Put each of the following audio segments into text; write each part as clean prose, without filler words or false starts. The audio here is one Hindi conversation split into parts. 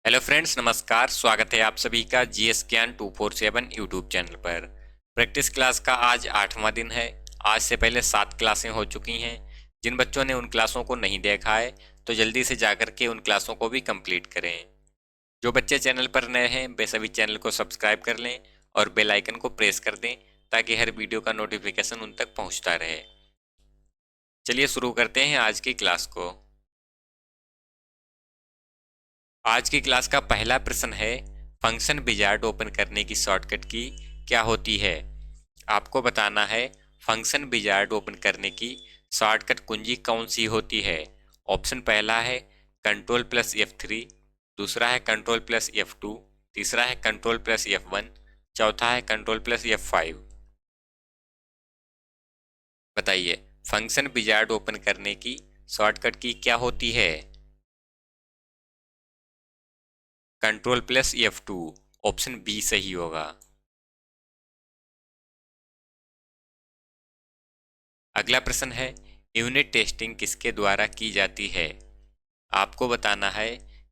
हेलो फ्रेंड्स, नमस्कार। स्वागत है आप सभी का जीएस ज्ञान 247 यूट्यूब चैनल पर। प्रैक्टिस क्लास का आज 8वां दिन है। आज से पहले 7 क्लासें हो चुकी हैं। जिन बच्चों ने उन क्लासों को नहीं देखा है तो जल्दी से जाकर के उन क्लासों को भी कंप्लीट करें। जो बच्चे चैनल पर नए हैं वे सभी चैनल को सब्सक्राइब कर लें और बेल आइकन को प्रेस कर दें ताकि हर वीडियो का नोटिफिकेशन उन तक पहुंचता रहे। चलिए शुरू करते हैं आज की क्लास को। आज की क्लास का पहला प्रश्न है, फंक्शन विजार्ड ओपन करने की शॉर्टकट की क्या होती है। आपको बताना है फंक्शन विजार्ड ओपन करने की शॉर्टकट कुंजी कौन सी होती है। ऑप्शन पहला है कंट्रोल प्लस F3, दूसरा है कंट्रोल प्लस F2, तीसरा है कंट्रोल प्लस F1, चौथा है कंट्रोल प्लस F5। बताइए, फंक्शन विजार्ड ओपन करने की शॉर्टकट की क्या होती है। Control plus F2, option B सही होगा। अगला प्रश्न है, यूनिट टेस्टिंग किसके द्वारा की जाती है। आपको बताना है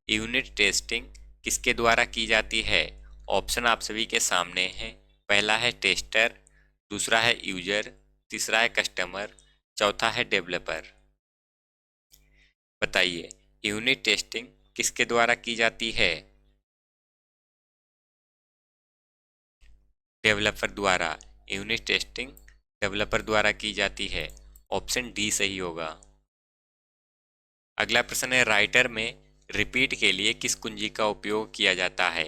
यूनिट टेस्टिंग किसके द्वारा की जाती है। ऑप्शन आप सभी के सामने हैं। पहला है टेस्टर, दूसरा है यूजर, तीसरा है कस्टमर, चौथा है डेवलपर। बताइए, यूनिट टेस्टिंग किसके द्वारा की जाती है। डेवलपर द्वारा। यूनिट टेस्टिंग डेवलपर द्वारा की जाती है। ऑप्शन डी सही होगा। अगला प्रश्न है, राइटर में रिपीट के लिए किस कुंजी का उपयोग किया जाता है।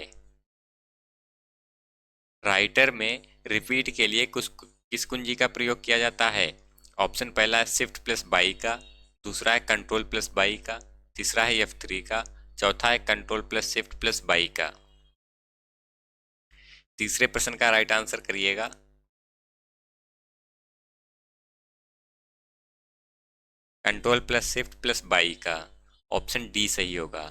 राइटर में रिपीट के लिए किस कुंजी का प्रयोग किया जाता है। ऑप्शन पहला है शिफ्ट प्लस बाई का, दूसरा है कंट्रोल प्लस बाई का, तीसरा है F3 का, चौथा है control plus shift plus by का। तीसरे प्रश्न का राइट आंसर करिएगा। Control plus shift plus by का। ऑप्शन डी सही होगा।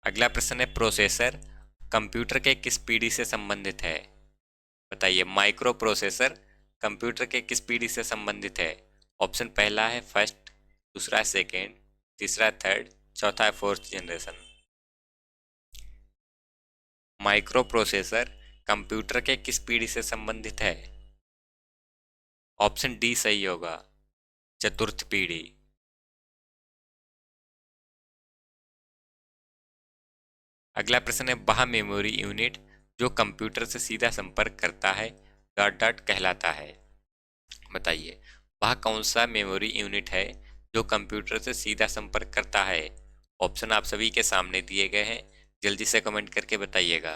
अगला प्रश्न है, प्रोसेसर कंप्यूटर के किस पीढ़ी से संबंधित है। बताइए, माइक्रो प्रोसेसर कंप्यूटर के किस पीढ़ी से संबंधित है। ऑप्शन पहला है फर्स्ट, दूसरा है सेकेंड, तीसरा है थर्ड, चौथा है fourth generation. Micro processor computer के किस पीढ़ी से संबंधित है। ऑप्शन डी सही होगा, चतुर्थ पीढ़ी। अगला प्रश्न है, वह मेमोरी यूनिट जो कंप्यूटर से सीधा संपर्क करता है डॉट डॉट कहलाता है। बताइए, वह कौन सा मेमोरी यूनिट है जो कंप्यूटर से सीधा संपर्क करता है। ऑप्शन आप सभी के सामने दिए गए हैं, जल्दी से कमेंट करके बताइएगा।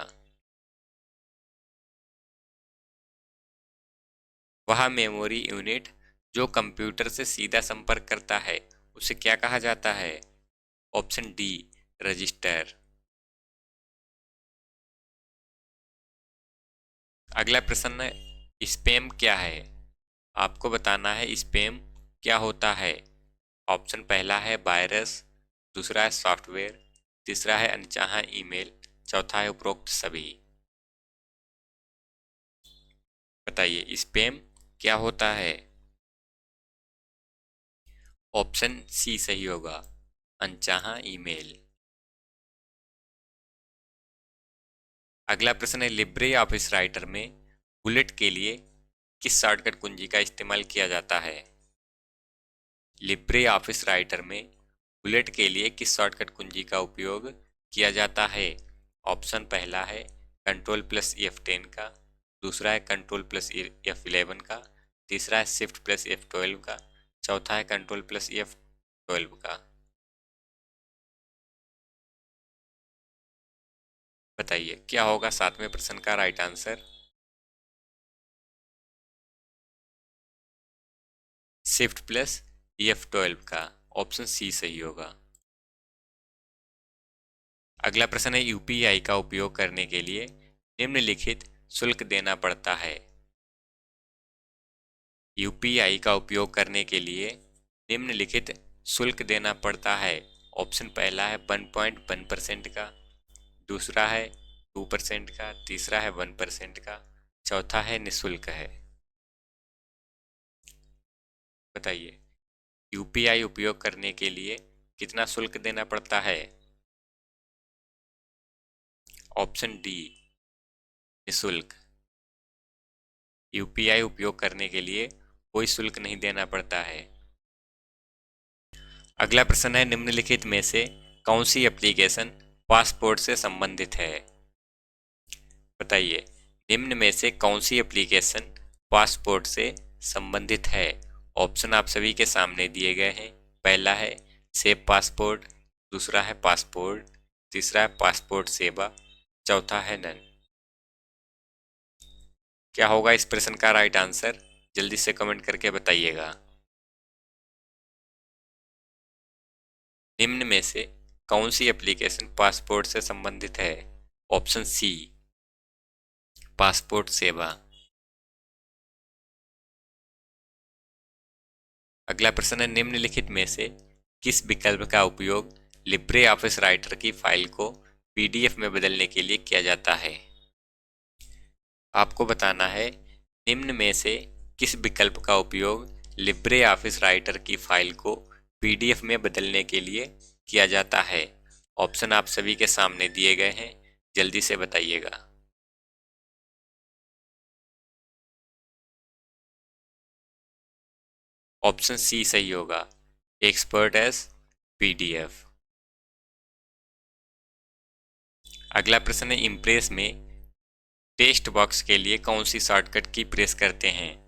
वह मेमोरी यूनिट जो कंप्यूटर से सीधा संपर्क करता है उसे क्या कहा जाता है। Option D, register. अगला प्रश्न है, स्पैम क्या है। आपको बताना है स्पैम क्या होता है। ऑप्शन पहला है वायरस, दूसरा है सॉफ्टवेयर, तीसरा है अनचाहा ईमेल, चौथा है उपरोक्त सभी। बताइए, स्पैम क्या होता है। ऑप्शन सी सही होगा, अनचाहा ईमेल। अगला प्रश्न है, लिब्रे ऑफिस राइटर में बुलेट के लिए किस शॉर्टकट कुंजी का इस्तेमाल किया जाता है। लिब्रे ऑफिस राइटर में बुलेट के लिए किस शॉर्टकट कुंजी का उपयोग किया जाता है। ऑप्शन पहला है कंट्रोल प्लस F10 का, दूसरा है कंट्रोल प्लस F11 का, तीसरा है शिफ्ट प्लस F12 का, चौथा है कंट्रोल प्लस F12 का। बताइए, क्या होगा 7वें प्रश्न का right answer. Shift plus F12 का। ऑप्शन सी सही होगा। अगला प्रश्न है, यूपीआई का उपयोग करने के लिए निम्नलिखित शुल्क देना पड़ता है। यूपीआई का उपयोग करने के लिए निम्नलिखित शुल्क देना पड़ता है। ऑप्शन पहला है 1.1% का, दूसरा है 2% का, तीसरा है 1% का, चौथा है निःशुल्क है। बताइए, यूपीआई उपयोग करने के लिए कितना शुल्क देना पड़ता है? ऑप्शन डी, निःशुल्क। यूपीआई उपयोग करने के लिए कोई शुल्क नहीं देना पड़ता है। अगला प्रश्न है, निम्नलिखित में से कौन सी एप्लीकेशन पासपोर्ट से संबंधित है? बताइए, निम्न में से कौन सी एप्लीकेशन पासपोर्ट से संबंधित है? ऑप्शन आप सभी के सामने दिए गए हैं। पहला है सेव पासपोर्ट, दूसरा है पासपोर्ट, तीसरा है पासपोर्ट सेवा, चौथा है नन। क्या होगा इस प्रश्न का राइट आंसर? जल्दी से कमेंट करके बताइएगा। निम्न में से कौन सी एप्लीकेशन पासपोर्ट से संबंधित है? ऑप्शन सी, पासपोर्ट सेवा। अगला प्रश्न है, निम्नलिखित में से किस विकल्प का उपयोग लिब्रे ऑफिस राइटर की फाइल को पीडीएफ में बदलने के लिए किया जाता है? आपको बताना है निम्न में से किस विकल्प का उपयोग लिब्रे ऑफिस राइटर की फाइल को पीडीएफ में बदलने के लिए किया जाता है। ऑप्शन आप सभी के सामने दिए गए हैं, जल्दी से बताइएगा। ऑप्शन सी सही होगा, एक्सपर्ट एज पीडीएफ। अगला प्रश्न है, इम्प्रेस में टेक्स्ट बॉक्स के लिए कौन सी शॉर्टकट की प्रेस करते हैं?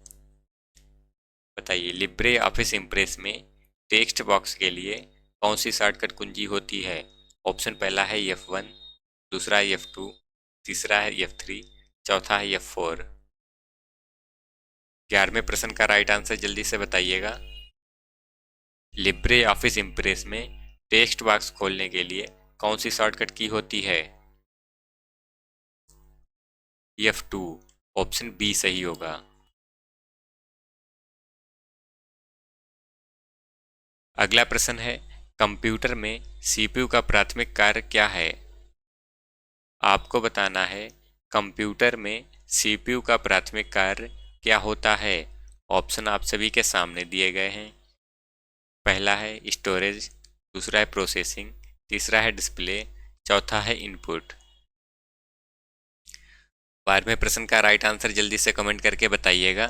बताइए, लिब्रे ऑफिस इम्प्रेस में टेक्स्ट बॉक्स के लिए कौन सी शॉर्टकट कुंजी होती है? ऑप्शन पहला है F1, दूसरा है F2, तीसरा है F3, चौथा है F4। 11वें प्रश्न का राइट आंसर जल्दी से बताइएगा। लिब्रे ऑफिस इम्प्रेस में टेक्स्ट बॉक्स खोलने के लिए कौन सी शॉर्टकट की होती है? F2, ऑप्शन बी सही होगा। अगला प्रश्न है, कंप्यूटर में सीपीयू का प्राथमिक कार्य क्या है? आपको बताना है कंप्यूटर में सीपीयू का प्राथमिक कार्य क्या होता है। ऑप्शन आप सभी के सामने दिए गए हैं। पहला है स्टोरेज, दूसरा है प्रोसेसिंग, तीसरा है डिस्प्ले, चौथा है इनपुट। 12वें प्रश्न का राइट आंसर जल्दी से कमेंट करके बताइएगा।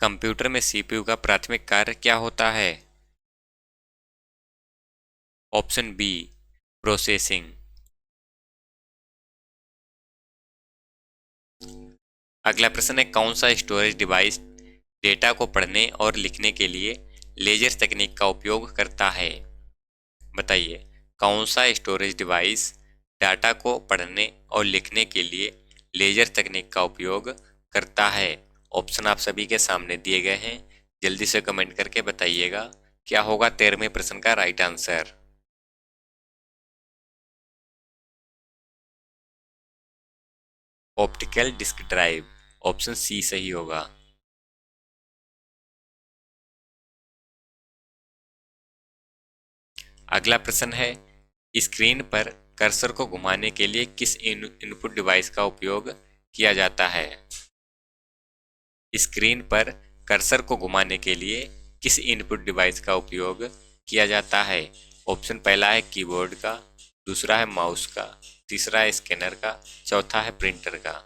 कंप्यूटर में सीपीयू का प्राथमिक कार्य क्या होता है? Option B, processing. अगला प्रश्न है, कौन सा स्टोरेज डिवाइस डेटा को पढ़ने और लिखने के लिए लेजर तकनीक का उपयोग करता है? बताइए, कौन सा स्टोरेज डिवाइस डाटा को पढ़ने और लिखने के लिए लेजर तकनीक का उपयोग करता है? ऑप्शन आप सभी के सामने दिए गए हैं, जल्दी से कमेंट करके बताइएगा। क्या होगा 13वें प्रश्न का right answer? Optical disk drive, option C सही होगा। अगला प्रश्न है, स्क्रीन पर कर्सर को घुमाने के लिए किस इनपुट डिवाइस का उपयोग किया जाता है? स्क्रीन पर कर्सर को घुमाने के लिए किस इनपुट डिवाइस का उपयोग किया जाता है? ऑप्शन पहला है कीबोर्ड का, दूसरा है माउस का, तीसरा है स्कैनर का, चौथा है प्रिंटर का।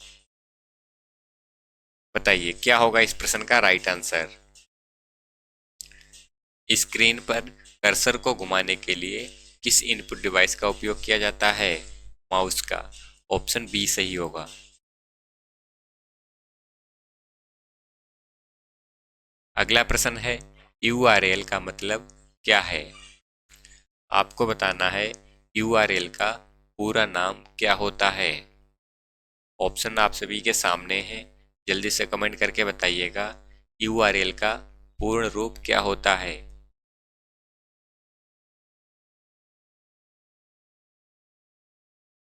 बताइए, क्या होगा इस प्रश्न का राइट आंसर? स्क्रीन पर कर्सर को घुमाने के लिए किस इनपुट डिवाइस का उपयोग किया जाता है? माउस का, ऑप्शन बी सही होगा। अगला प्रश्न है, URL का मतलब क्या है? आपको बताना है URL का पूरा नाम क्या होता है। ऑप्शन आप सभी के सामने हैं, जल्दी से कमेंट करके बताइएगा। URL का पूर्ण रूप क्या होता है?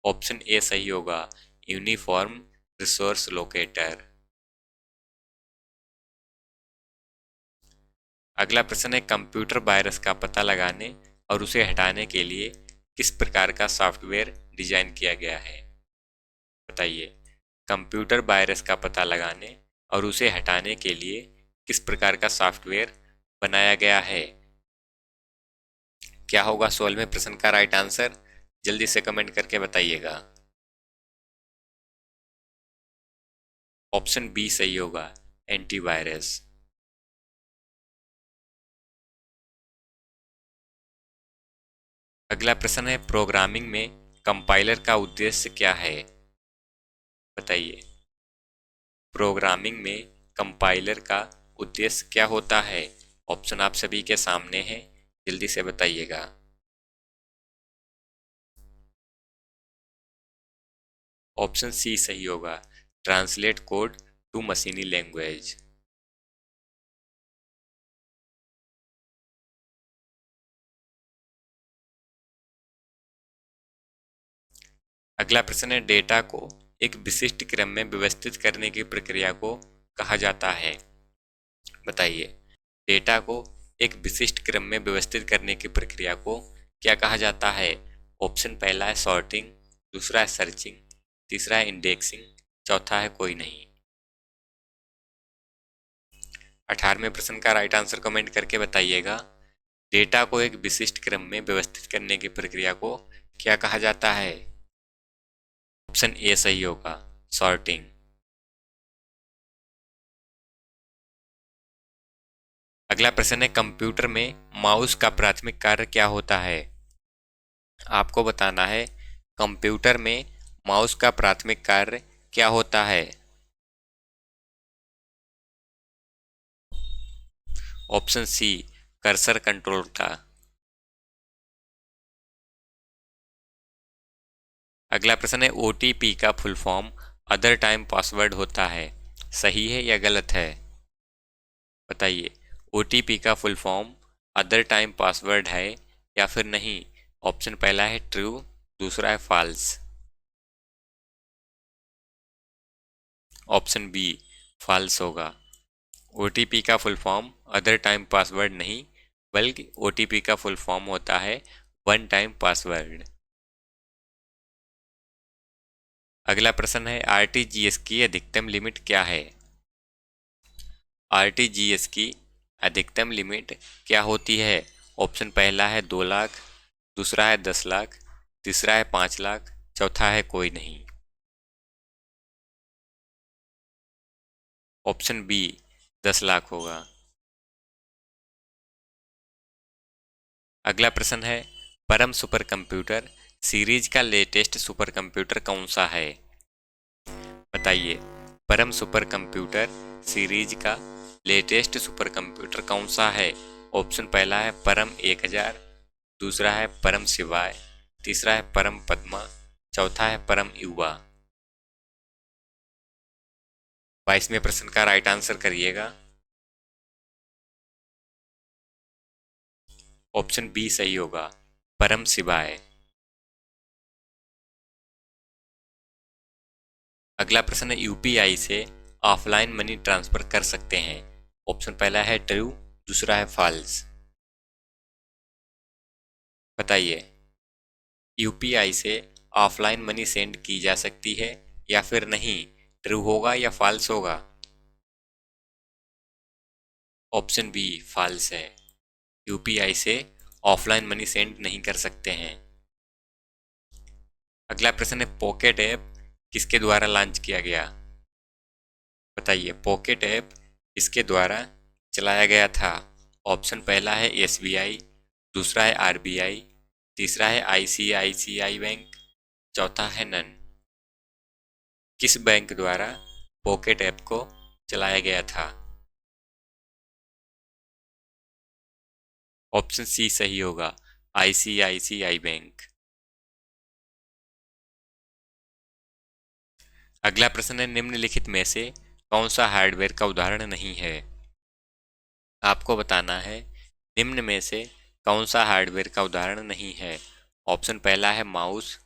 ऑप्शन ए सही होगा, यूनिफॉर्म रिसोर्स लोकेटर। अगला प्रश्न है, कंप्यूटर वायरस का पता लगाने और उसे हटाने के लिए किस प्रकार का सॉफ्टवेयर डिजाइन किया गया है? बताइए, कंप्यूटर वायरस का पता लगाने और उसे हटाने के लिए किस प्रकार का सॉफ्टवेयर बनाया गया है? क्या होगा 16वें प्रश्न का राइट आंसर? जल्दी से कमेंट करके बताइएगा। ऑप्शन बी सही होगा, एंटीवायरस। अगला प्रश्न है, प्रोग्रामिंग में कंपाइलर का उद्देश्य क्या है? बताइए। प्रोग्रामिंग में कंपाइलर का उद्देश्य क्या होता है? ऑप्शन आप सभी के सामने है, जल्दी से बताइएगा। ऑप्शन सी सही होगा, ट्रांसलेट कोड टू मशीनी लैंग्वेज। अगला प्रश्न है, डेटा को एक विशिष्ट क्रम में व्यवस्थित करने की प्रक्रिया को कहा जाता है? बताइए। डेटा को एक विशिष्ट क्रम में व्यवस्थित करने की प्रक्रिया को क्या कहा जाता है? ऑप्शन पहला है सॉर्टिंग, दूसरा है सर्चिंग, तीसरा है इंडेक्सिंग, चौथा है कोई नहीं। 18वें प्रश्न का राइट आंसर कमेंट करके बताइएगा। डेटा को एक विशिष्ट क्रम में व्यवस्थित करने की प्रक्रिया को क्या कहा जाता है? ऑप्शन ए सही होगा, सॉर्टिंग। अगला प्रश्न है, कंप्यूटर में माउस का प्राथमिक कार्य क्या होता है? आपको बताना है कंप्यूटर में माउस का प्राथमिक कार्य क्या होता है। ऑप्शन सी, कर्सर कंट्रोल का। अगला प्रश्न है, ओटीपी का full form other time password होता है, सही है या गलत है? बताइए। ओटीपी का full form other time password है या फिर नहीं? ऑप्शन पहला है ट्रू, दूसरा है फॉल्स। ऑप्शन बी फॉल्स होगा। ओटीपी का full form other time password नहीं, बल्कि ओटीपी का फुल फॉर्म होता है वन टाइम पासवर्ड। अगला प्रश्न है, आरटीजीएस की अधिकतम लिमिट क्या है? आरटीजीएस की अधिकतम लिमिट क्या होती है? ऑप्शन पहला है 2 लाख, दूसरा है 10 लाख, तीसरा है 5 लाख, चौथा है कोई नहीं। ऑप्शन बी 10 लाख होगा। अगला प्रश्न है, परम सुपर कंप्यूटर सीरीज का लेटेस्ट सुपर कंप्यूटर कौन सा है? बताइए। परम सुपर कंप्यूटर सीरीज का लेटेस्ट सुपर कंप्यूटर कौन सा है? ऑप्शन पहला है परम 1000, दूसरा है परम शिवाय, तीसरा है परम पद्मा, चौथा है परम युवा। 22वें प्रश्न का राइट आंसर करिएगा। ऑप्शन बी सही होगा, परम शिवाय। अगला प्रश्न है, यूपीआई से ऑफलाइन मनी ट्रांसफर कर सकते हैं? ऑप्शन पहला है ट्रू, दूसरा है फॉल्स। बताइए। यूपीआई से ऑफलाइन मनी सेंड की जा सकती है या फिर नहीं? ट्रू होगा या फॉल्स होगा? ऑप्शन बी फॉल्स है। यूपीआई से ऑफलाइन मनी सेंड नहीं कर सकते हैं। अगला प्रश्न है, पॉकेट ऐप किसके द्वारा लॉन्च किया गया? बताइए। पॉकेट ऐप इसके द्वारा चलाया गया था? ऑप्शन पहला है एसबीआई, दूसरा है आरबीआई, तीसरा है आईसीआईसीआई बैंक, चौथा है नन। किस बैंक द्वारा पॉकेट ऐप को चलाया गया था? ऑप्शन सी सही होगा, आईसीआईसीआई बैंक। अगला प्रश्न है, निम्नलिखित में से कौन सा हार्डवेयर का उदाहरण नहीं है? आपको बताना है निम्न में से कौन सा हार्डवेयर का उदाहरण नहीं है। ऑप्शन पहला है माउस,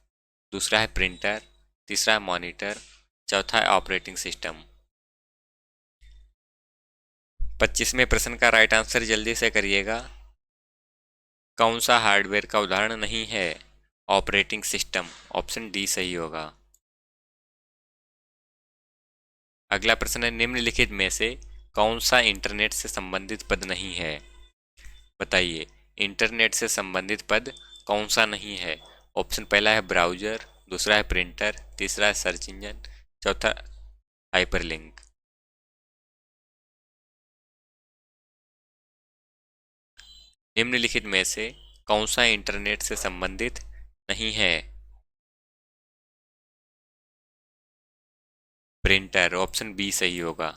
दूसरा है प्रिंटर, तीसरा है मॉनिटर, चौथा है ऑपरेटिंग सिस्टम। 25वें प्रश्न का राइट आंसर जल्दी से करिएगा। कौन सा हार्डवेयर का उदाहरण नहीं है? Operating system. ऑप्शन डी सही होगा। अगला प्रश्न है, निम्नलिखित में से कौन सा इंटरनेट से संबंधित पद नहीं है? बताइए। इंटरनेट से संबंधित पद कौन सा नहीं है? ऑप्शन पहला है ब्राउजर, दूसरा है प्रिंटर, तीसरा है सर्च इंजन, चौथा हाइपरलिंक। निम्नलिखित में से कौन सा इंटरनेट से संबंधित नहीं है? प्रिंटर, ऑप्शन बी सही होगा।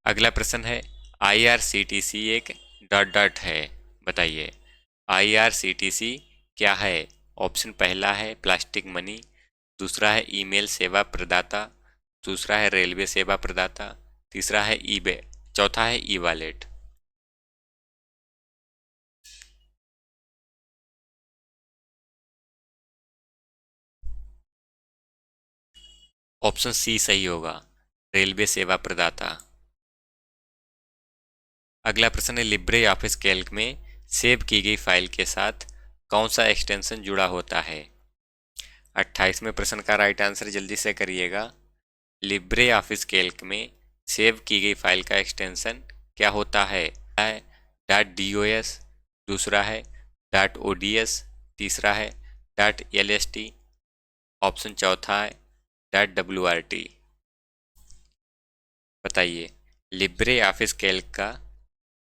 अगला प्रश्न है IRCTC एक डॉट डॉट है, बताइए IRCTC क्या है? ऑप्शन पहला है प्लास्टिक मनी, दूसरा है ईमेल सेवा प्रदाता, दूसरा है रेलवे सेवा प्रदाता, तीसरा है ईबे, चौथा है ई वॉलेट। ऑप्शन सी सही होगा, रेलवे सेवा प्रदाता। अगला प्रश्न है लिब्रे ऑफिस कैल्क में सेव की गई फाइल के साथ कौन सा एक्सटेंशन जुड़ा होता है? 28वें प्रश्न का राइट आंसर जल्दी से करिएगा। लिब्रे ऑफिस कैल्क में सेव की गई फाइल का एक्सटेंशन क्या होता है? .dos, दूसरा है .ods, तीसरा है .lst, ऑप्शन चौथा है .wrt। बताइए लिब्रे ऑफिस कैल्क का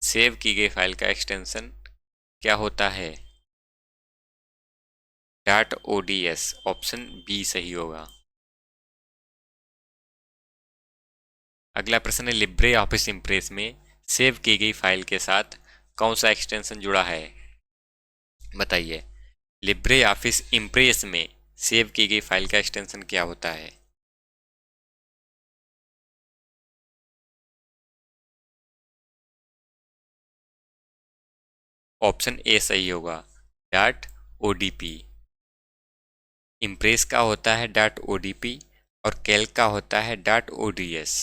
सेव की गई फाइल का एक्सटेंशन क्या होता है? .ods, ऑप्शन बी सही होगा। अगला प्रश्न है लिब्रे ऑफिस इम्प्रेस में सेव की गई फाइल के साथ कौन सा एक्सटेंशन जुड़ा है? बताइए लिब्रे ऑफिस इम्प्रेस में सेव की गई फाइल का एक्सटेंशन क्या होता है? ऑप्शन ए सही होगा, .odp। इम्प्रेस का होता है .odp और कैल्क का होता है .ods।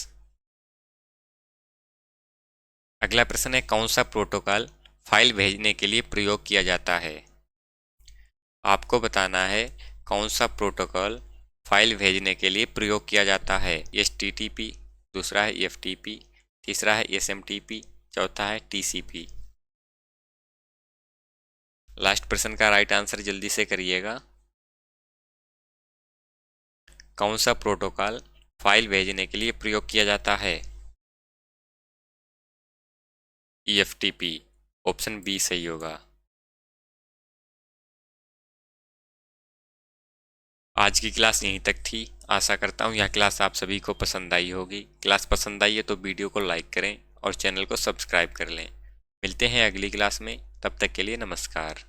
अगला प्रश्न है कौन सा प्रोटोकॉल फाइल भेजने के लिए प्रयोग किया जाता है? आपको बताना है कौन सा प्रोटोकॉल फाइल भेजने के लिए प्रयोग किया जाता है। HTTP, दूसरा है FTP, तीसरा है SMTP, चौथा है TCP। लास्ट प्रश्न का राइट आंसर जल्दी से करिएगा। कौन सा प्रोटोकॉल फाइल भेजने के लिए प्रयोग किया जाता है? EFTP, ऑप्शन बी सही होगा। आज की क्लास यहीं तक थी। आशा करता हूँ यह क्लास आप सभी को पसंद आई होगी। क्लास पसंद आई है तो वीडियो को लाइक करें और चैनल को सब्सक्राइब कर लें। मिलते हैं अगली क्लास में, तब तक के लिए नमस्कार।